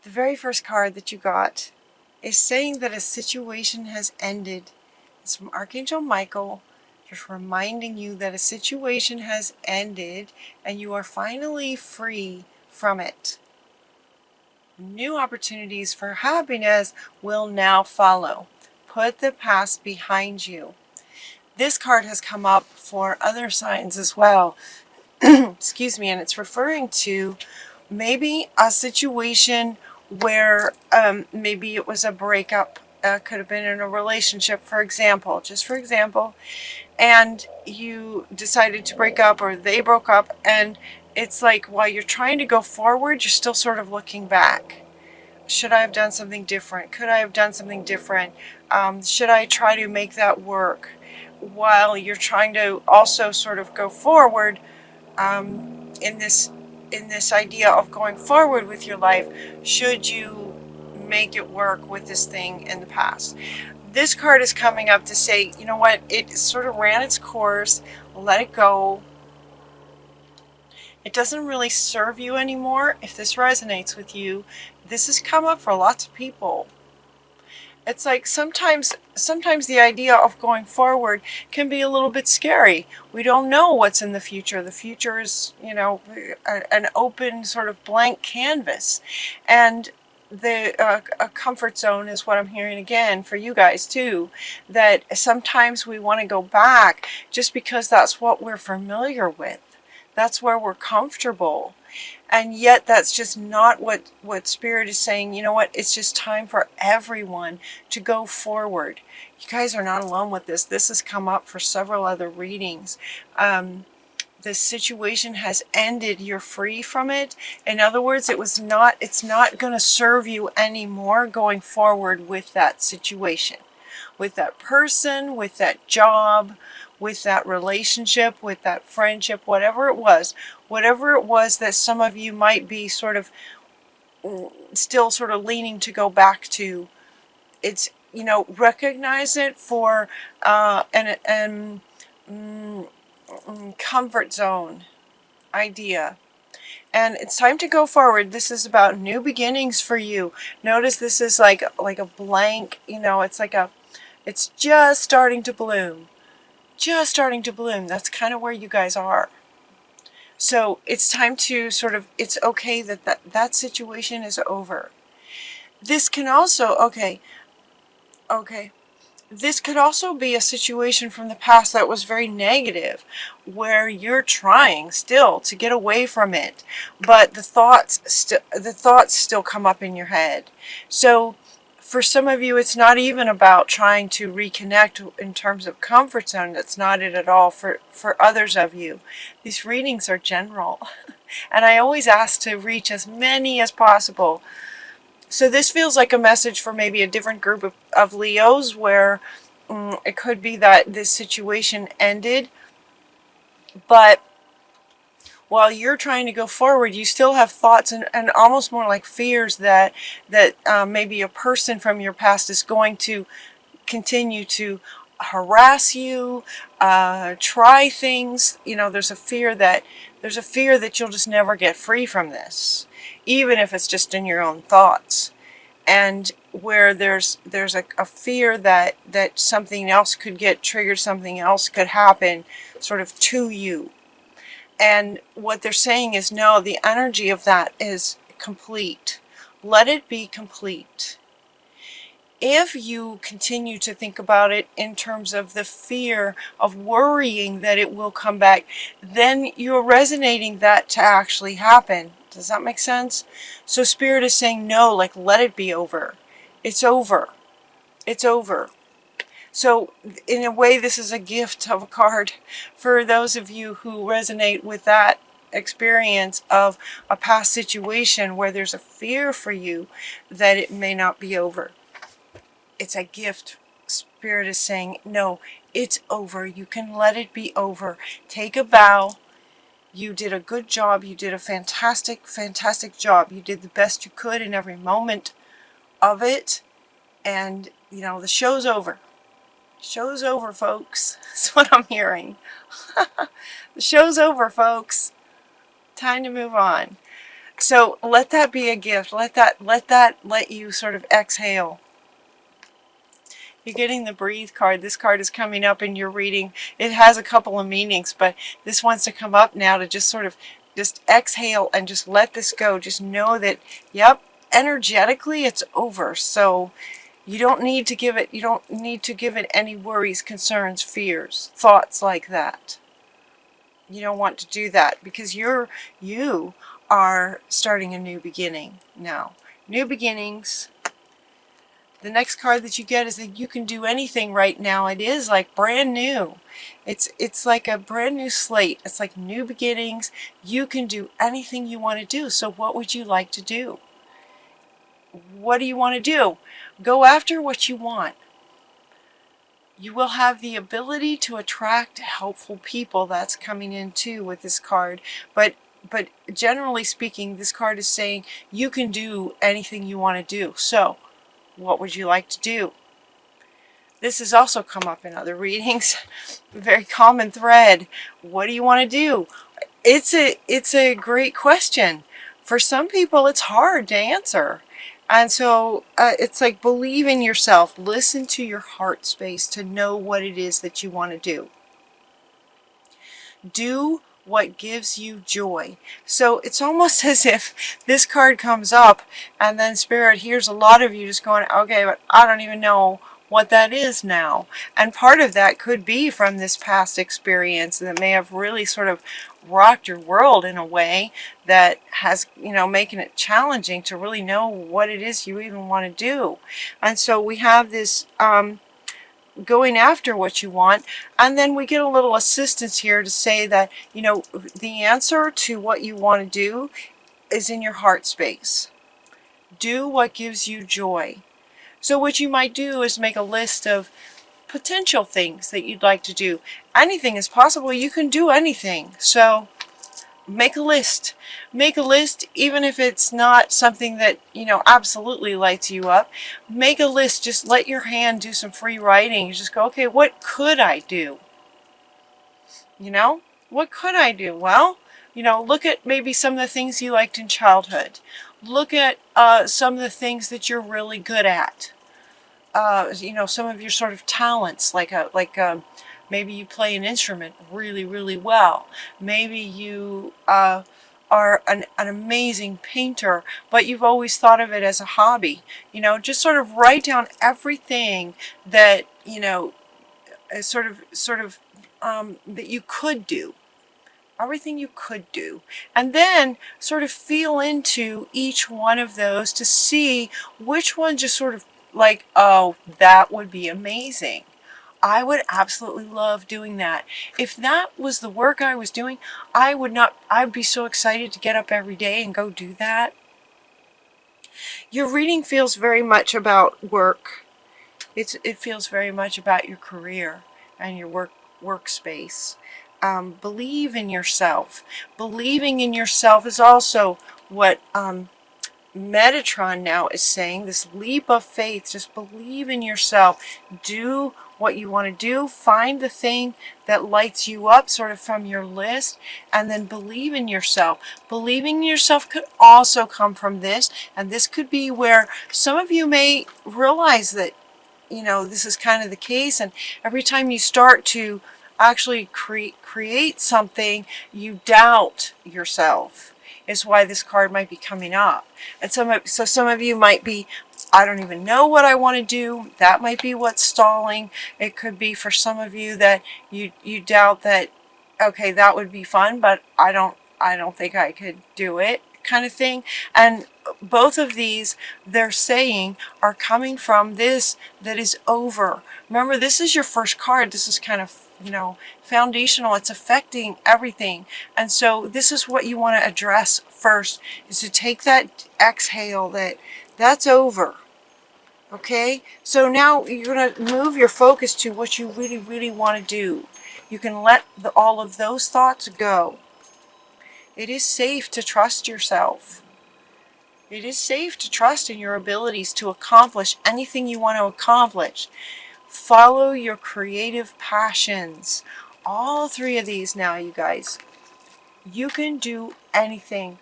The very first card that you got is saying that a situation has ended. It's from Archangel Michael, just reminding you that a situation has ended and you are finally free from it. New opportunities for happiness will now follow. Put the past behind you. This card has come up for other signs as well. Excuse me, and it's referring to maybe a situation where maybe it was a breakup, could have been in a relationship, for example, just for example, and you decided to break up or they broke up, and it's like while you're trying to go forward, you're still sort of looking back. Should I have done something different? Could I have done something different? Should I try to make that work? While you're trying to also sort of go forward, in this idea of going forward with your life, should you make it work with this thing in the past? This card is coming up to say, you know what, it sort of ran its course, let it go. It doesn't really serve you anymore. If this resonates with you, this has come up for lots of people. It's like sometimes the idea of going forward can be a little bit scary. We don't know what's in the future. The future is, you know, an open sort of blank canvas. And a comfort zone is what I'm hearing again for you guys too, that sometimes we want to go back just because that's what we're familiar with. That's where we're comfortable. And yet that's just not what Spirit is saying. You know what? It's just time for everyone to go forward. You guys are not alone with this. This has come up for several other readings. The situation has ended. You're free from it. In other words, it's not going to serve you anymore going forward with that situation, with that person, with that job, with that relationship, with that friendship, whatever it was that some of you might be sort of still sort of leaning to go back to. It's, you know, recognize it for an comfort zone idea. And it's time to go forward. This is about new beginnings for you. Notice this is like a blank, you know, it's just starting to bloom. Just starting to bloom. That's kind of where you guys are. So it's time to sort of, it's okay that situation is over. This can also, okay. This could also be a situation from the past that was very negative, where you're trying still to get away from it, but the thoughts still come up in your head. So for some of you, it's not even about trying to reconnect in terms of comfort zone. That's not it at all. For others of you, these readings are general. And I always ask to reach as many as possible. So this feels like a message for maybe a different group of Leos, where it could be that this situation ended, but while you're trying to go forward, you still have thoughts and almost more like fears that maybe a person from your past is going to continue to harass you, try things. You know, there's a fear that you'll just never get free from this, even if it's just in your own thoughts. And where there's a fear that something else could get triggered, something else could happen sort of to you. And what they're saying is, no, the energy of that is complete. Let it be complete. If you continue to think about it in terms of the fear of worrying that it will come back, then you're resonating that to actually happen. Does that make sense? So Spirit is saying, no, like, let it be over. It's over. It's over. So in a way, this is a gift of a card for those of you who resonate with that experience of a past situation where there's a fear for you that it may not be over. It's a gift. Spirit is saying, no, it's over. You can let it be over. Take a bow. You did a good job. You did a fantastic, fantastic job. You did the best you could in every moment of it. And, you know, the show's over. Show's over, folks. That's what I'm hearing. The show's over, folks. Time to move on. So let that be a gift. Let you sort of exhale. You're getting the breathe card. This card is coming up in your reading. It has a couple of meanings, but this wants to come up now to just sort of just exhale and just let this go. Just know that, yep, energetically it's over. So you don't need to give it any worries, concerns, fears, thoughts like that. You don't want to do that because you are starting a new beginning now. New beginnings. The next card that you get is that you can do anything right now. It is like brand new. It's like a brand new slate. It's like new beginnings. You can do anything you want to do. So what would you like to do? What do you want to do? Go after what you want. You will have the ability to attract helpful people. That's coming in too with this card. But generally speaking, this card is saying you can do anything you want to do. So what would you like to do? This has also come up in other readings. A very common thread. What do you want to do? It's a great question. For some people, it's hard to answer. And so it's like believe in yourself. Listen to your heart space to know what it is that you want to do. Do what gives you joy. So it's almost as if this card comes up and then Spirit hears a lot of you just going, okay, but I don't even know what that is now. And part of that could be from this past experience that may have really sort of rocked your world in a way that has, making it challenging to really know what it is you even want to do. And so we have this going after what you want, and then we get a little assistance here to say that the answer to what you want to do is in your heart space. Do what gives you joy. So what you might do is make a list of potential things that you'd like to do. Anything is possible. You can do anything. So make a list. Make a list, even if it's not something that, absolutely lights you up. Make a list. Just let your hand do some free writing. You just go, okay, what could I do? What could I do? Well, look at maybe some of the things you liked in childhood. Look at some of the things that you're really good at. Some of your sort of talents, maybe you play an instrument really, really well. Maybe you are an amazing painter, but you've always thought of it as a hobby. Just sort of write down everything that, that you could do. Everything you could do. And then sort of feel into each one of those to see which one just sort of like, oh, that would be amazing. I would absolutely love doing that. If that was the work I was doing, I'd be so excited to get up every day and go do that. Your reading feels very much about work. It feels very much about your career and your workspace. Believe in yourself. Believing in yourself is also what Metatron now is saying, this leap of faith. Just believe in yourself. Do what you want to do. Find the thing that lights you up sort of from your list, and then believe in yourself. Believing in yourself could also come from this, and this could be where some of you may realize that this is kind of the case, and every time you start to actually create something, you doubt yourself. Is why this card might be coming up. And some of you might be, I don't even know what I want to do. That might be what's stalling. It could be for some of you that you doubt that, okay, that would be fun, but I don't think I could do it, kind of thing. And both of these, they're saying, are coming from this that is over. Remember, this is your first card. This is kind of foundational. It's affecting everything. And so this is what you want to address first, is to take that exhale that's over. Okay? So now you're going to move your focus to what you really, really want to do. You can let all of those thoughts go. It is safe to trust yourself. It is safe to trust in your abilities to accomplish anything you want to accomplish. Follow your creative passions. All three of these now, you guys. You can do anything.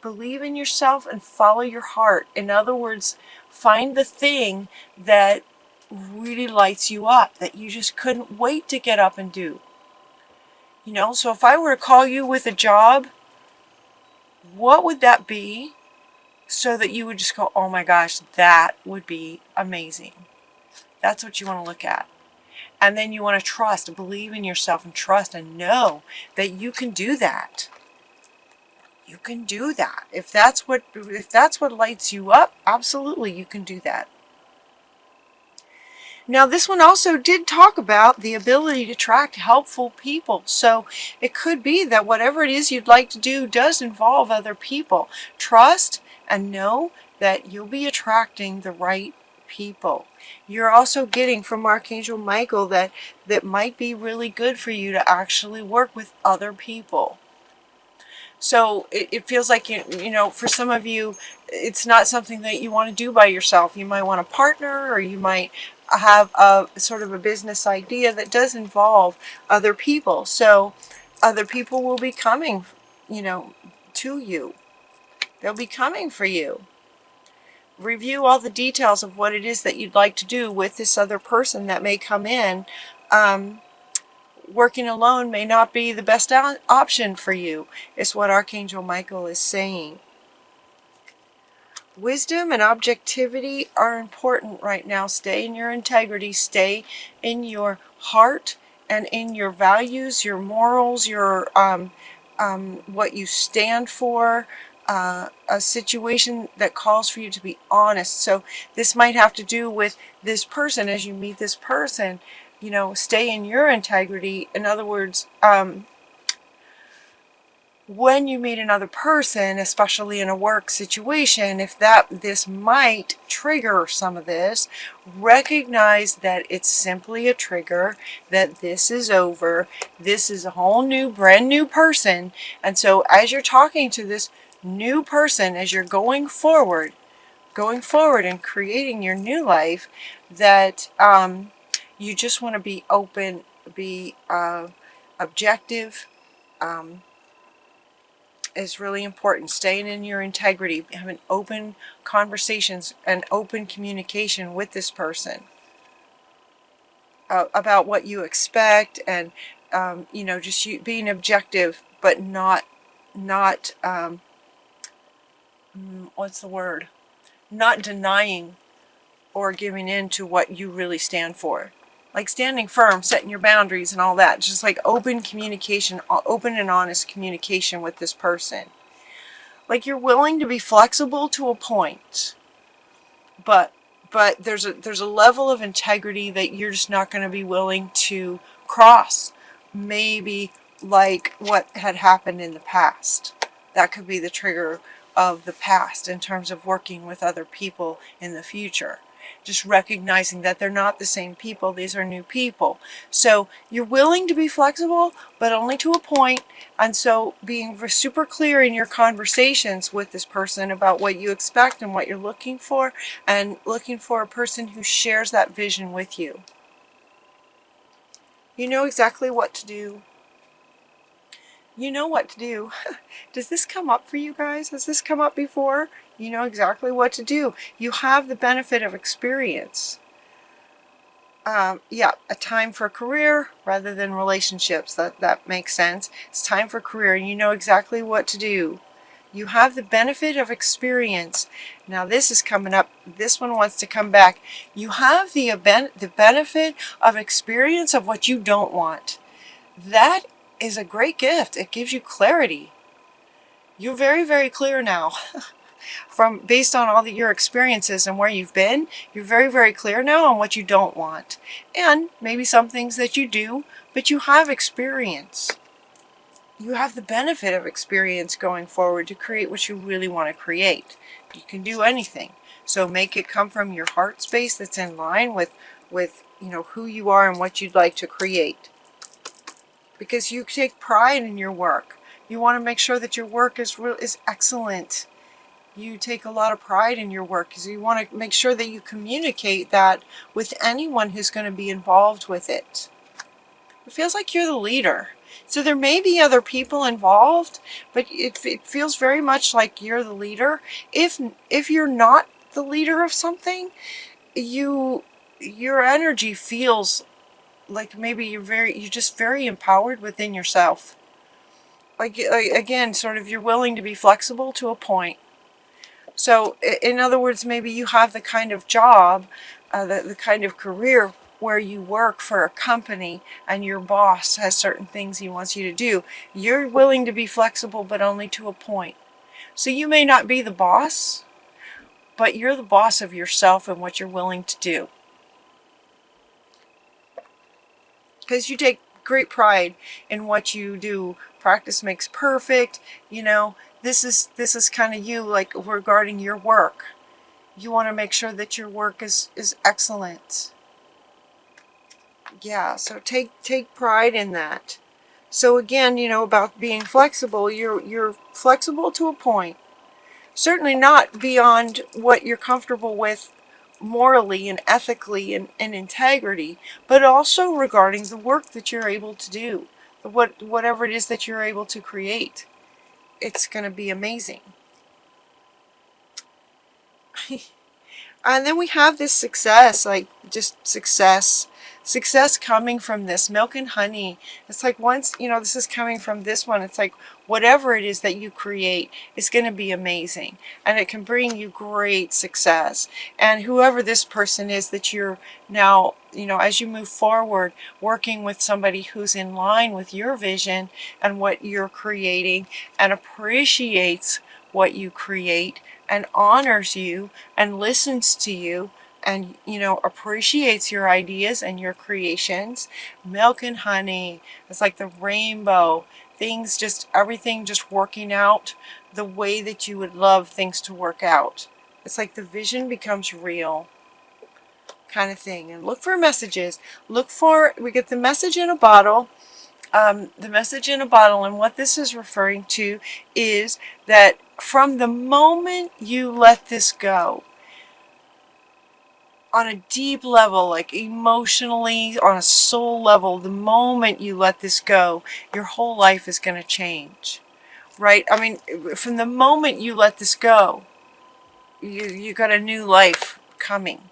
Believe in yourself and follow your heart. In other words, find the thing that really lights you up, that you just couldn't wait to get up and do. You know, so if I were to call you with a job, what would that be so that you would just go, oh my gosh, that would be amazing. That's what you want to look at. And then you want to trust, believe in yourself and trust and know that you can do that. You can do that. If that's what lights you up, absolutely you can do that. Now this one also did talk about the ability to attract helpful people. So it could be that whatever it is you'd like to do does involve other people. Trust and know that you'll be attracting the right people. You're also getting from Archangel Michael that might be really good for you to actually work with other people. So it feels like, you know, for some of you, it's not something that you want to do by yourself. You might want a partner, or you might have a sort of a business idea that does involve other people. So other people will be coming, you know, to you. They'll be coming for you. Review all the details of what it is that you'd like to do with this other person that may come in. Working alone may not be the best option for you, is what Archangel Michael is saying. Wisdom and objectivity are important right now. Stay in your integrity, stay in your heart and in your values, your morals, your what you stand for, a situation that calls for you to be honest. So this might have to do with this person. As you meet this person, you know, stay in your integrity. In other words, when you meet another person, especially in a work situation, if this might trigger some of this, recognize that it's simply a trigger, that this is over. This is a whole new, brand new person. And so as you're talking to this new person, as you're going forward and creating your new life, that you just want to be open, be objective, is really important. Staying in your integrity, having open conversations and open communication with this person about what you expect, and you know, just being objective, but not what's the word? Not denying or giving in to what you really stand for. Like standing firm, setting your boundaries and all that. Just like open communication, open and honest communication with this person. Like you're willing to be flexible to a point, but there's a level of integrity that you're just not going to be willing to cross. Maybe like what had happened in the past. That could be the trigger of the past in terms of working with other people in the future. Just recognizing that they're not the same people. These are new people. So you're willing to be flexible, but only to a point. And so being super clear in your conversations with this person about what you expect and what you're looking for, and looking for a person who shares that vision with you. You know exactly what to do. You know what to do. Does this come up for you guys? Has this come up before? You know exactly what to do. You have the benefit of experience. Yeah, a time for career rather than relationships. That makes sense. It's time for career, and you know exactly what to do. You have the benefit of experience. Now this is coming up. This one wants to come back. You have the benefit of experience of what you don't want. That is a great gift. It gives you clarity. You're very, very clear now. Based on all your experiences and where you've been, you're very, very clear now on what you don't want. And maybe some things that you do, but you have experience. You have the benefit of experience going forward to create what you really want to create. You can do anything. So make it come from your heart space that's in line with you know, who you are and what you'd like to create. Because you take pride in your work. You want to make sure that your work is excellent. You take a lot of pride in your work because you want to make sure that you communicate that with anyone who's going to be involved with it. It feels like you're the leader. So there may be other people involved, but it feels very much like you're the leader. If you're not the leader of something, your energy feels like maybe you're just very empowered within yourself. Like again, sort of you're willing to be flexible to a point. So in other words, maybe you have the kind of job, the kind of career where you work for a company and your boss has certain things he wants you to do. You're willing to be flexible, but only to a point. So you may not be the boss, but you're the boss of yourself and what you're willing to do. Because you take great pride in what you do. Practice makes perfect. You know, this is kind of you, like regarding your work. You want to make sure that your work is excellent. Yeah, so take pride in that. So again, you know, about being flexible, you're flexible to a point. Certainly not beyond what you're comfortable with morally and ethically and integrity, but also regarding the work that you're able to do, whatever it is that you're able to create. It's going to be amazing. And then we have this success, like just success coming from this milk and honey. It's like once, you know, this is coming from this one, it's like whatever it is that you create is going to be amazing, and it can bring you great success. And whoever this person is that you're now, you know, as you move forward, working with somebody who's in line with your vision and what you're creating and appreciates what you create and honors you and listens to you and, you know, appreciates your ideas and your creations. Milk and honey. It's like the rainbow. Things just, everything just working out the way that you would love things to work out. It's like the vision becomes real kind of thing. And look for messages. We get the message in a bottle. The message in a bottle, and what this is referring to is that from the moment you let this go, on a deep level, like emotionally, on a soul level, the moment you let this go, your whole life is going to change, right? I mean, from the moment you let this go, you got a new life coming.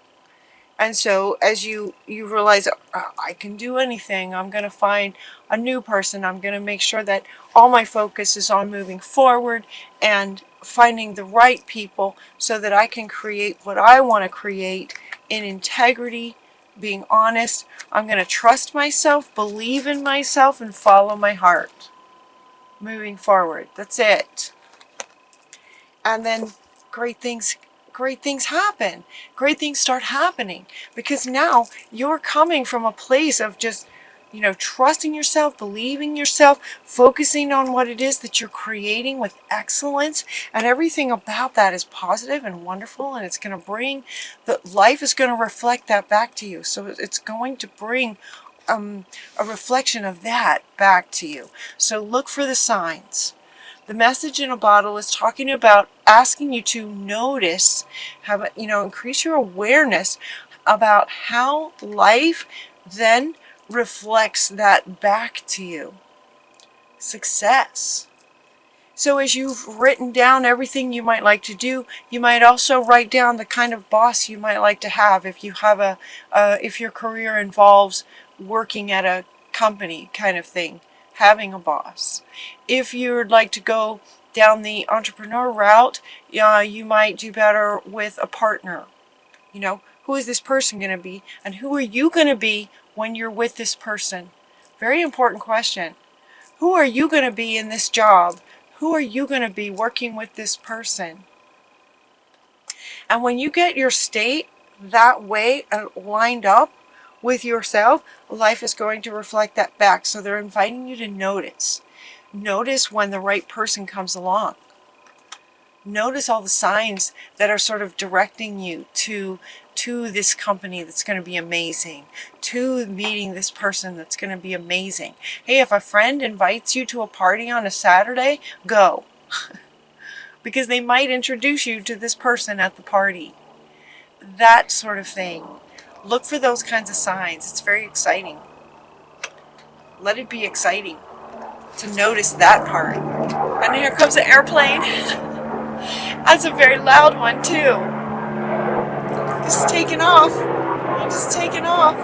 And so as you realize, I can do anything, I'm going to find a new person, I'm going to make sure that all my focus is on moving forward and finding the right people so that I can create what I want to create in integrity, being honest. I'm going to trust myself, believe in myself, and follow my heart. Moving forward. That's it. And then great things happen. Great things start happening, because now you're coming from a place of just, you know, trusting yourself, believing yourself, focusing on what it is that you're creating with excellence, and everything about that is positive and wonderful, and it's going to bring, the life is going to reflect that back to you. So it's going to bring a reflection of that back to you. So look for the signs. The message in a bottle is talking about asking you to notice, increase your awareness about how life then reflects that back to you. Success. So as you've written down everything you might like to do, you might also write down the kind of boss you might like to have. If you have if your career involves working at a company kind of thing, having a boss. If you'd like to go down the entrepreneur route, you might do better with a partner. You know, who is this person going to be, and who are you going to be when you're with this person? Very important question. Who are you going to be in this job? Who are you going to be working with this person? And when you get your state that way lined up with yourself, life is going to reflect that back. So they're inviting you to notice. Notice when the right person comes along. Notice all the signs that are sort of directing you to this company that's going to be amazing, to meeting this person that's going to be amazing. Hey, if a friend invites you to a party on a Saturday, go. Because they might introduce you to this person at the party. That sort of thing. Look for those kinds of signs. It's very exciting. Let it be exciting. to notice that part. And here comes an airplane. That's a very loud one too. Just taking off. Just taking off.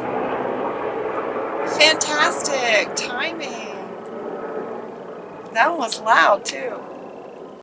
Fantastic timing. That one was loud too.